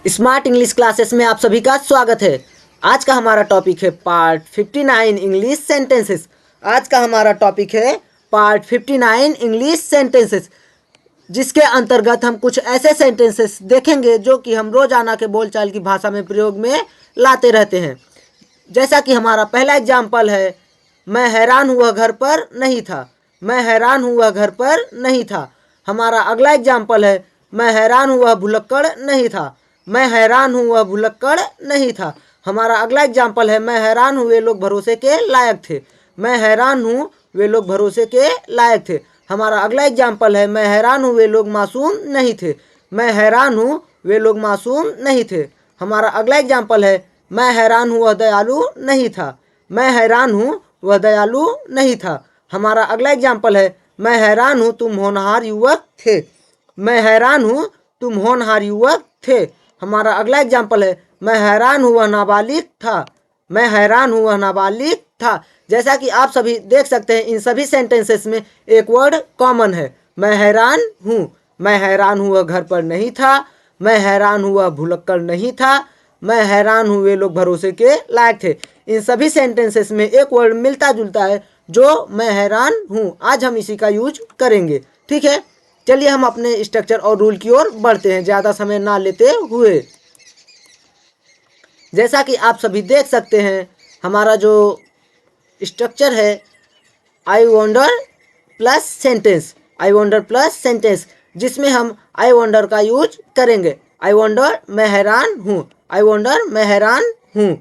Smart English classes में आप सभी का स्वागत है। आज का हमारा टॉपिक है पार्ट 59 इंग्लिश सेंटेंसेस। आज का हमारा टॉपिक है पार्ट 59 इंग्लिश सेंटेंसेस, जिसके अंतर्गत हम कुछ ऐसे सेंटेंसेस देखेंगे जो कि हम रोजाना के बोलचाल की भाषा में प्रयोग में लाते रहते हैं। जैसा कि हमारा पहला एग्जाम्पल है, मैं हैरान हुआ घर पर नहीं था। मैं हैरान हुआ घर पर नहीं था। हमारा अगला एग्जाम्पल है, मैं हैरान हुआ भुलक्कड़ नहीं था। मैं हैरान हुआ भुलक्कड़ नहीं था। हमारा अगला एग्जाम्पल है, मैं हैरान हुए लोग भरोसे के लायक थे। मैं हैरान हूँ वे लोग भरोसे के लायक थे। हमारा अगला एग्जाम्पल है, मैं हैरान हूँ वे लोग मासूम नहीं थे। मैं हैरान हूँ वे लोग मासूम नहीं थे। हमारा अगला एग्जाम्पल है, मैं हैरान हूँ वह दयालु नहीं था। मैं हैरान हूँ वह दयालु नहीं था। हमारा अगला एग्जाम्पल है, मैं हैरान हूँ तुम होनहार युवक थे। मैं हैरान हूँ तुम होनहार युवक थे। हमारा अगला एग्जाम्पल है, मैं हैरान हूँ वह नाबालिग था। मैं हैरान हूँ वह नाबालिग था। जैसा कि आप सभी देख सकते हैं, इन सभी सेंटेंसेस में एक वर्ड कॉमन है, मैं हैरान हूँ। मैं हैरान हूँ वह घर पर नहीं था। मैं हैरान हूँ वह भुलक्कड़ नहीं था। मैं हैरान हूँ वे लोग भरोसे के लायक थे। इन सभी सेंटेंसेस में एक वर्ड मिलता जुलता है, जो मैं हैरान हूँ। आज हम इसी का यूज करेंगे, ठीक है। चलिए हम अपने स्ट्रक्चर और रूल की ओर बढ़ते हैं, ज़्यादा समय ना लेते हुए। जैसा कि आप सभी देख सकते हैं, हमारा जो स्ट्रक्चर है, I wonder plus sentence. I wonder plus sentence, जिसमें हम आई वंडर का यूज करेंगे। आई वंडर मैं हैरान हूँ। आई वंडर मैं हैरान हूँ।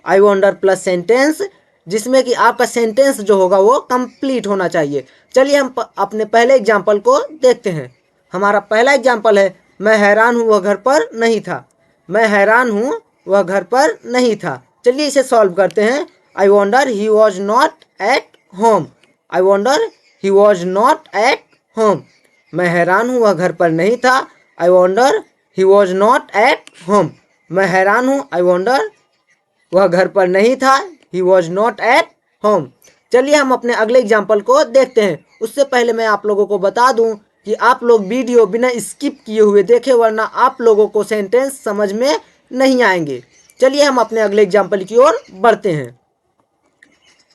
आई वंडर प्लस सेंटेंस, जिसमें कि आपका सेंटेंस जो होगा वो कंप्लीट होना चाहिए। चलिए हम अपने पहले एग्जाम्पल को देखते हैं। हमारा पहला एग्जाम्पल है, मैं हैरान हूँ वह घर पर नहीं था। मैं हैरान हूँ वह घर पर नहीं था। चलिए इसे सॉल्व करते हैं। I wonder he was not at home. I wonder he was not at home. मैं हैरान हूँ वह घर पर नहीं था। I wonder he was not at home. मैं हैरान हूँ, आई वंडर वह घर पर नहीं था। He was not at home. चलिए हम अपने अगले एग्जाम्पल को देखते हैं। उससे पहले मैं आप लोगों को बता दूं कि आप लोग वीडियो बिना स्किप किए हुए देखें, वरना आप लोगों को सेंटेंस समझ में नहीं आएंगे। चलिए हम अपने अगले एग्जाम्पल की ओर बढ़ते हैं।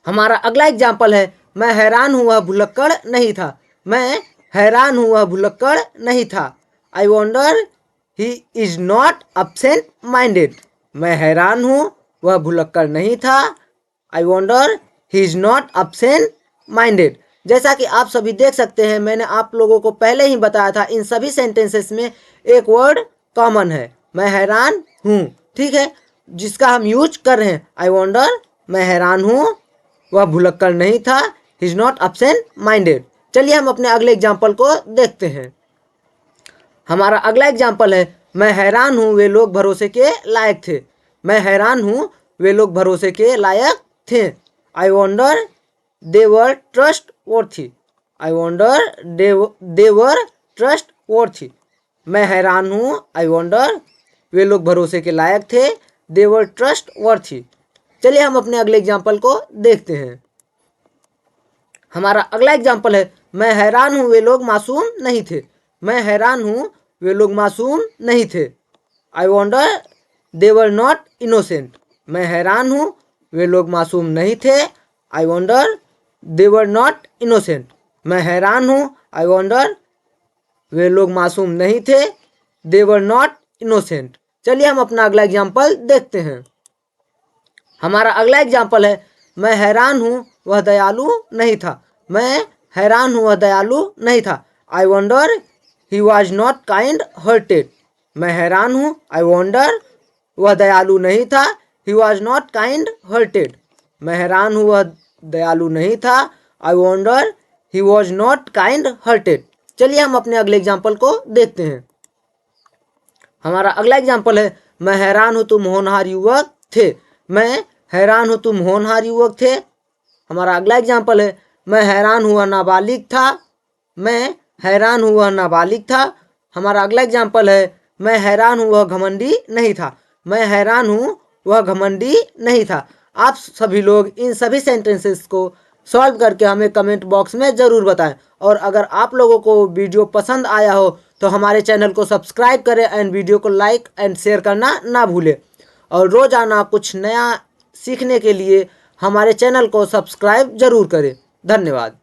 हमारा अगला एग्जाम्पल है, मैं हैरान हूँ वह भुलक्कड़ नहीं था। मैं हैरान हूँ वह भुलक्कड़ नहीं था। I wonder he is not absent minded. मैं हैरान हूँ वह भुलक्कड़ नहीं था। I wonder he is not absent minded. जैसा कि आप सभी देख सकते हैं, मैंने आप लोगों को पहले ही बताया था, इन सभी सेंटेंसेस में एक वर्ड कॉमन है, मैं हैरान हूँ, ठीक है, जिसका हम यूज कर रहे हैं। आई वंडर मैं हैरान हूँ वह भुलक्कड़ नहीं था। He is not absent minded. चलिए हम अपने अगले एग्जाम्पल को देखते हैं। हमारा अगला एग्जाम्पल है, मैं हैरान हूँ वे लोग भरोसे के लायक थे। मैं हैरान हूँ वे लोग भरोसे के लायक थे। I wonder they were trust worthy. I wonder they were trust worthy. मैं हैरान हूँ, आई वंडर वे लोग भरोसे के लायक थे। दे वर ट्रस्ट वर्थी। चलिए हम अपने अगले एग्जाम्पल को देखते हैं। हमारा अगला एग्जाम्पल है, मैं हैरान हूँ वे लोग मासूम नहीं थे। मैं हैरान हूँ वे लोग मासूम नहीं थे। I wonder they were not innocent. मैं हैरान हूँ वे लोग मासूम नहीं थे। I wonder they were not innocent. मैं हैरान हूँ, आई वंडर वे लोग मासूम नहीं थे। दे वर नॉट इनोसेंट। चलिए हम अपना अगला एग्जाम्पल देखते हैं। हमारा अगला एग्जाम्पल है, मैं हैरान हूँ वह दयालु नहीं था। मैं हैरान हूँ वह दयालु नहीं था। I wonder he was not kind hurted. मैं हैरान हूँ, आई वंडर वह दयालु नहीं था। He was not kind hurted. मैं हैरान हूँ वह दयालु नहीं था। I wonder he was not kind hurted. चलिए हम अपने अगले एग्जाम्पल को देखते हैं। हमारा अगला एग्जाम्पल है, मैं हैरान हूँ तुम होनहार युवक थे। मैं हैरान हूँ तुम होनहार युवक थे। हमारा अगला एग्जाम्पल है, मैं हैरान हुआ नाबालिग था। मैं हैरान हुआ नाबालिग था। हमारा अगला एग्जाम्पल है, मैं हैरान हूँ वह घमंडी नहीं था। मैं हैरान हूँ वह घमंडी नहीं था। आप सभी लोग इन सभी सेंटेंसेस को सॉल्व करके हमें कमेंट बॉक्स में ज़रूर बताएं। और अगर आप लोगों को वीडियो पसंद आया हो तो हमारे चैनल को सब्सक्राइब करें एंड वीडियो को लाइक एंड शेयर करना ना भूलें। और रोज़ाना कुछ नया सीखने के लिए हमारे चैनल को सब्सक्राइब ज़रूर करें। धन्यवाद।